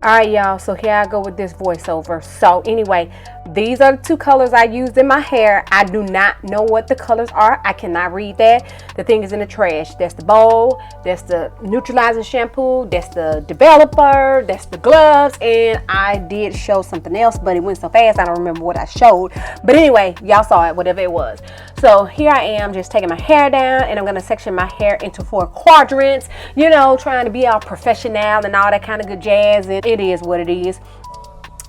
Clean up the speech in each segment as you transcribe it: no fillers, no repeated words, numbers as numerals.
Alright, y'all, so here I go with this voiceover. So anyway, these are the two colors I used in my hair. I do not know what the colors are. I cannot read that. The thing is in the trash. That's the bowl, that's the neutralizing shampoo, that's the developer, that's the gloves, and I did show something else, but it went so fast I don't remember what I showed. But anyway, y'all saw it, whatever it was. So here I am just taking my hair down, and I'm going to section my hair into 4 quadrants, you know, trying to be all professional and all that kind of good jazz, and it is what it is.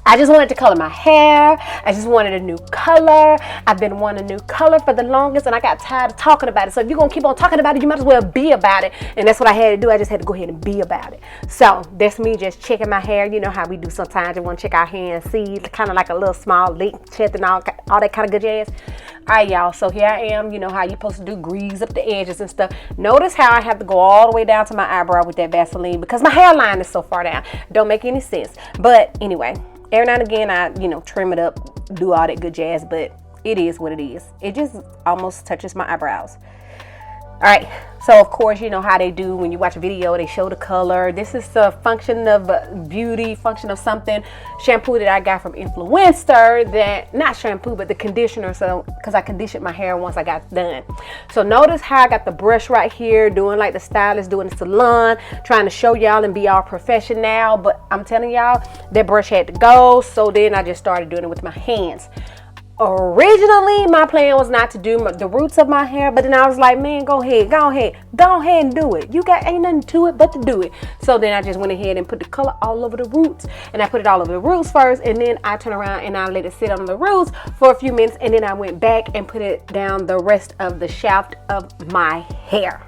I just wanted to color my hair. I just wanted a new color. I've been wanting a new color for the longest, and I got tired of talking about it. So if you're going to keep on talking about it, you might as well be about it. And that's what I had to do. I just had to go ahead and be about it. So that's me just checking my hair. You know how we do sometimes. You want to check our hair and see, kind of like a little small link check and all that kind of good jazz. All right, y'all. So here I am. You know how you're supposed to do, grease up the edges and stuff. Notice how I have to go all the way down to my eyebrow with that Vaseline because my hairline is so far down. Don't make any sense. But anyway, every now and again, I, trim it up, do all that good jazz, but it is what it is. It just almost touches my eyebrows. All right, so of course, you know how they do when you watch a video, they show the color. This is the function of beauty, function of something. Shampoo that I got from Influencer, that, not shampoo, but the conditioner, so, because I conditioned my hair once I got done. So notice how I got the brush right here, doing like the stylist, doing the salon, trying to show y'all and be all professional, but I'm telling y'all, that brush had to go, so then I just started doing it with my hands. Originally, my plan was not to do the roots of my hair, but then I was like, man, go ahead and do it. Ain't nothing to it but to do it. So then I just went ahead and put the color all over the roots, and I put it all over the roots first, and then I turn around and I let it sit on the roots for a few minutes, and then I went back and put it down the rest of the shaft of my hair.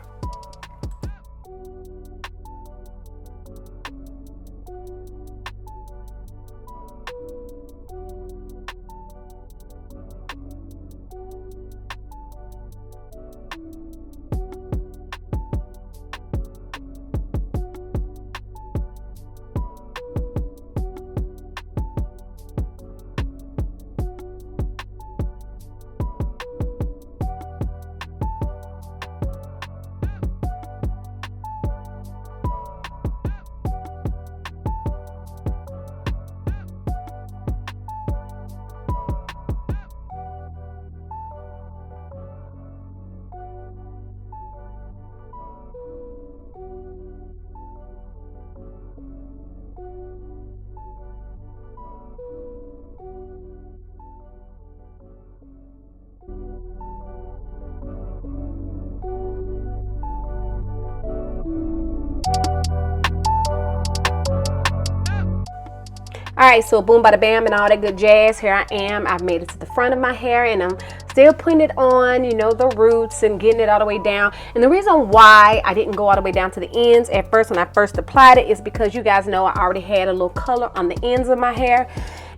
Alright, so boom, bada bam, and all that good jazz. Here I am. I've made it to the front of my hair, and I'm still putting it on, the roots, and getting it all the way down. And the reason why I didn't go all the way down to the ends at first when I first applied it is because you guys know I already had a little color on the ends of my hair.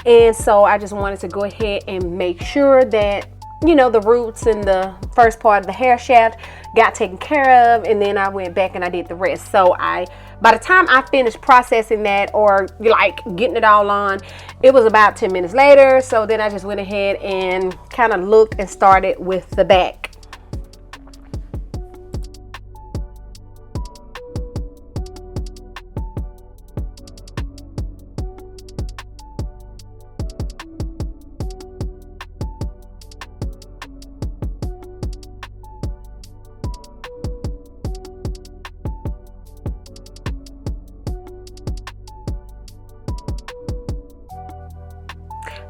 And so I just wanted to go ahead and make sure that, the roots and the first part of the hair shaft got taken care of, and then I went back and I did the rest. So by the time I finished processing that, or like getting it all on, it was about 10 minutes later. So then I just went ahead and kind of looked and started with the back.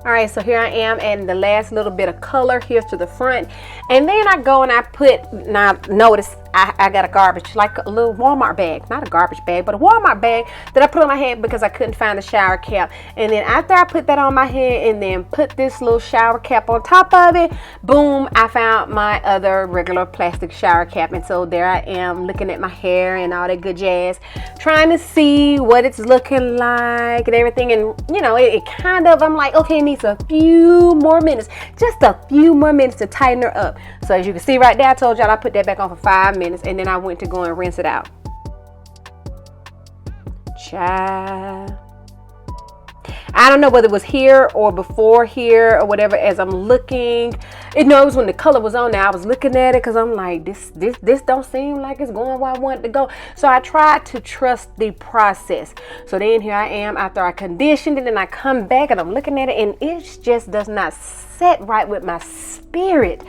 Alright, so here I am, and the last little bit of color here to the front, and then I go and I put, now notice I got a garbage, like a little Walmart bag, not a garbage bag, but a Walmart bag that I put on my head because I couldn't find the shower cap. And then after I put that on my head and then put this little shower cap on top of it, boom, I found my other regular plastic shower cap. And so there I am looking at my hair and all that good jazz, trying to see what it's looking like and everything. And it kind of, I'm like, okay, it needs a few more minutes, just a few more minutes to tighten her up. So as you can see right there, I told y'all I put that back on for 5 minutes, and then I went to go and rinse it out. Child. I don't know whether it was here or before here or whatever. As I'm looking, it was when the color was on there. I was looking at it because I'm like, this don't seem like it's going where I want it to go. So I tried to trust the process. So then here I am after I conditioned it, and I come back and I'm looking at it, and it just does not set right with my spirit.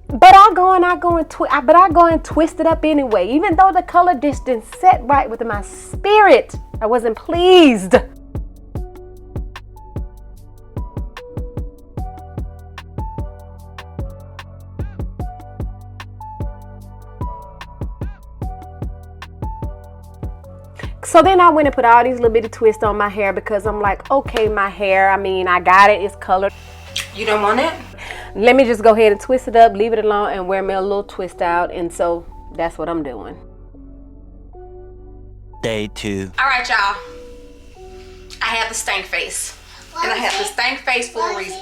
But I go and twist it up anyway. Even though the color just didn't set right with my spirit, I wasn't pleased. So then I went and put all these little bitty twists on my hair because I'm like, okay, my hair, I mean, I got it, it's colored. You don't want it? Let me just go ahead and twist it up, leave it alone, and wear me a little twist out. And so that's what I'm doing. Day 2. All right, y'all. I have the stank face. And I have the stank face for a reason.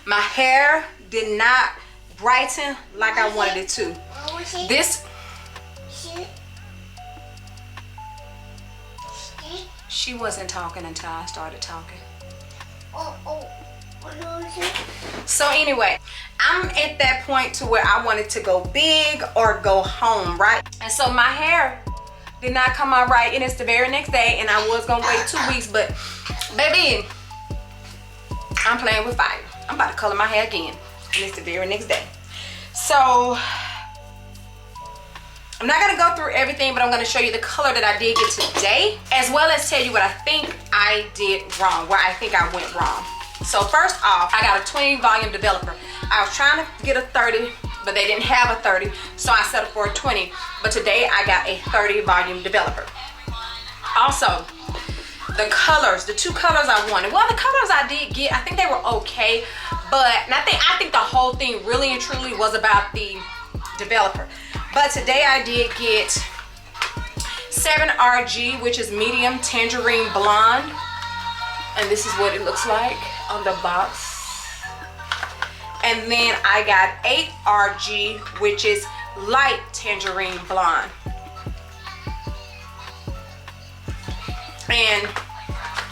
My hair did not brighten like I wanted it to. She wasn't talking until I started talking. So anyway, I'm at that point to where I wanted to go big or go home, right? And so my hair did not come out right, and it's the very next day, and I was gonna wait 2 weeks, but baby, I'm playing with fire. I'm about to color my hair again, and it's the very next day. So I'm not gonna go through everything, but I'm gonna show you the color that I did get today, as well as tell you what I think I did wrong, where I think I went wrong. So first off, I got a 20 volume developer. I was trying to get a 30, but they didn't have a 30, so I settled for a 20. But today I got a 30 volume developer. Also, the colors, the 2 colors I wanted. Well, the colors I did get, I think they were okay, but I think the whole thing really and truly was about the developer. But today I did get 7RG, which is medium tangerine blonde. And this is what it looks like on the box. And then I got 8RG, which is light tangerine blonde. And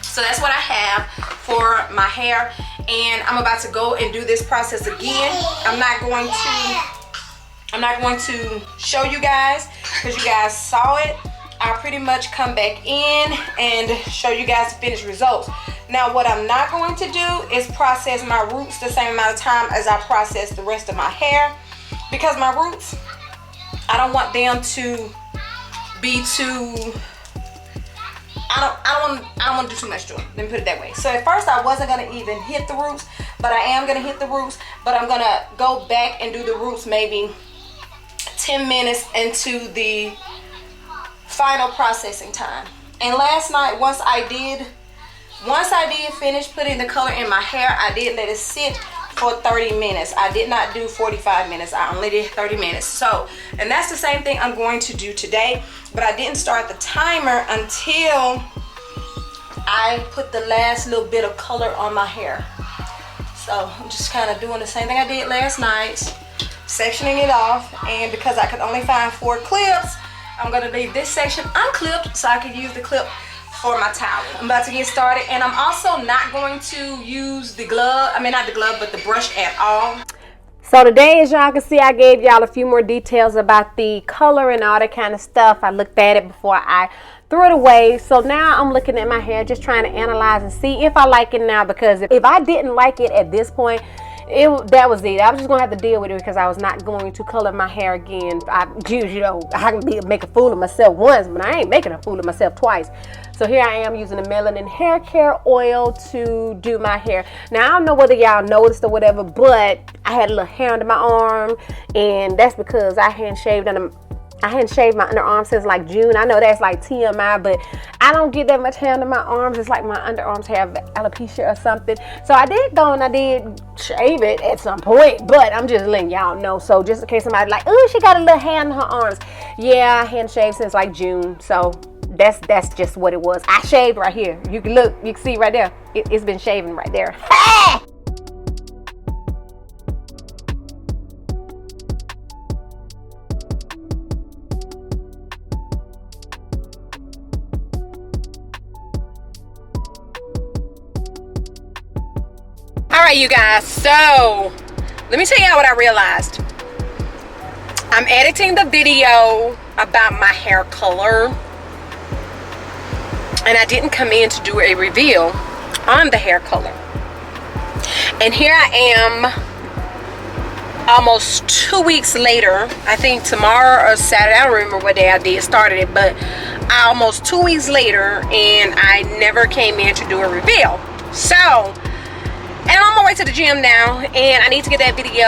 so that's what I have for my hair. And I'm about to go and do this process again. I'm not going to show you guys because you guys saw it. I'll pretty much come back in and show you guys the finished results. Now, what I'm not going to do is process my roots the same amount of time as I process the rest of my hair, because my roots, I don't want them to be too, I don't want to do too much to them. Let me put it that way. So at first I wasn't going to even hit the roots, but I am going to hit the roots, but I'm going to go back and do the roots maybe 10 minutes into the final processing time. And last night, once I did finish putting the color in my hair, I did let it sit for 30 minutes. I did not do 45 minutes. I only did 30 minutes. So, and that's the same thing I'm going to do today, but I didn't start the timer until I put the last little bit of color on my hair. So I'm just kind of doing the same thing I did last night, sectioning it off. And because I could only find 4 clips, I'm gonna leave this section unclipped so I can use the clip for my towel. I'm about to get started, and I'm also not going to use the glove, not the glove, but the brush at all. So today, as y'all can see, I gave y'all a few more details about the color and all that kind of stuff. I looked at it before I threw it away. So now I'm looking at my hair, just trying to analyze and see if I like it now, because if I didn't like it at this point, that was it. I was just gonna have to deal with it because I was not going to color my hair again. I can make a fool of myself once, but I ain't making a fool of myself twice. So here I am using the melanin hair care oil to do my hair. Now I don't know whether y'all noticed or whatever, but I had a little hair under my arm, and that's because I hadn't shaved my underarms since like June. I know that's like TMI, but I don't get that much hair under my arms. It's like my underarms have alopecia or something. So I did go and I did shave it at some point, but I'm just letting y'all know. So just in case somebody like, oh, she got a little hair on her arms. Yeah, I hadn't shaved since like June. So that's just what it was. I shaved right here. You can look, you can see right there. It's been shaving right there. Okay, you guys, so let me tell y'all what I realized. I'm editing the video about my hair color, and I didn't come in to do a reveal on the hair color. And here I am almost 2 weeks later. I think tomorrow or Saturday, I don't remember what day I started it, but almost 2 weeks later, and I never came in to do a reveal. So, and I'm on my way to the gym now, and I need to get that video,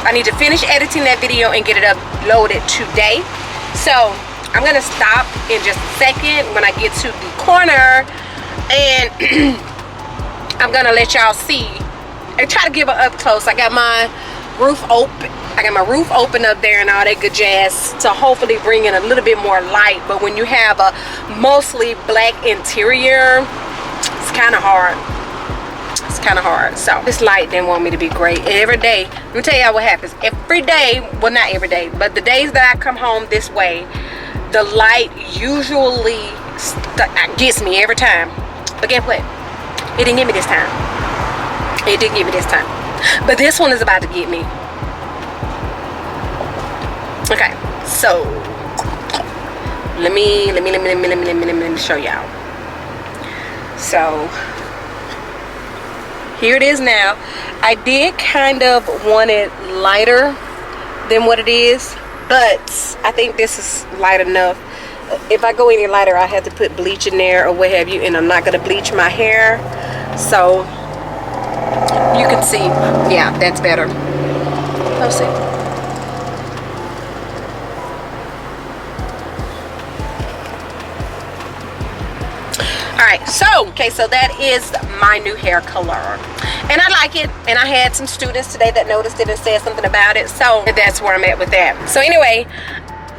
I need to finish editing that video and get it uploaded today. So I'm gonna stop in just a second when I get to the corner, and I'm gonna let y'all see and try to give an up close. I got my roof open. I got my roof open up there and all that good jazz to hopefully bring in a little bit more light. But when you have a mostly black interior, it's kind of hard. It's kind of hard. So this light didn't want me to be great. Every day, let me tell y'all what happens. Every day, well, not every day, but the days that I come home this way, the light usually gets me every time. But guess what? It didn't get me this time. It didn't get me this time. But this one is about to get me. Okay, so let me show y'all. So here it is now. I did kind of want it lighter than what it is, but I think this is light enough. If I go any lighter, I have to put bleach in there or what have you, and I'm not gonna bleach my hair. So you can see, yeah, that's better. Let's see. Alright, so, okay, so that is my new hair color. And I like it, and I had some students today that noticed it and said something about it, so that's where I'm at with that. So anyway,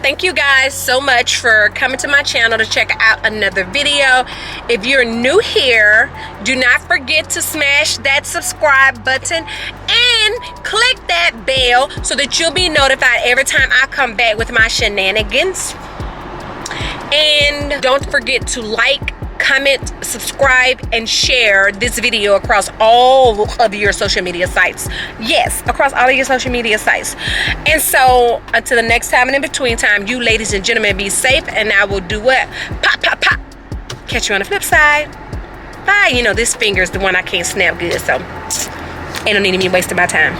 thank you guys so much for coming to my channel to check out another video. If you're new here, do not forget to smash that subscribe button and click that bell so that you'll be notified every time I come back with my shenanigans. And don't forget to like, comment, subscribe, and share this video across all of your social media sites. Yes, across all of your social media sites. And so until the next time and in between time, you ladies and gentlemen, be safe, and I will do what? Pop, pop, pop. Catch you on the flip side. Bye. You know, this finger is the one I can't snap good, so ain't no need of me wasting my time.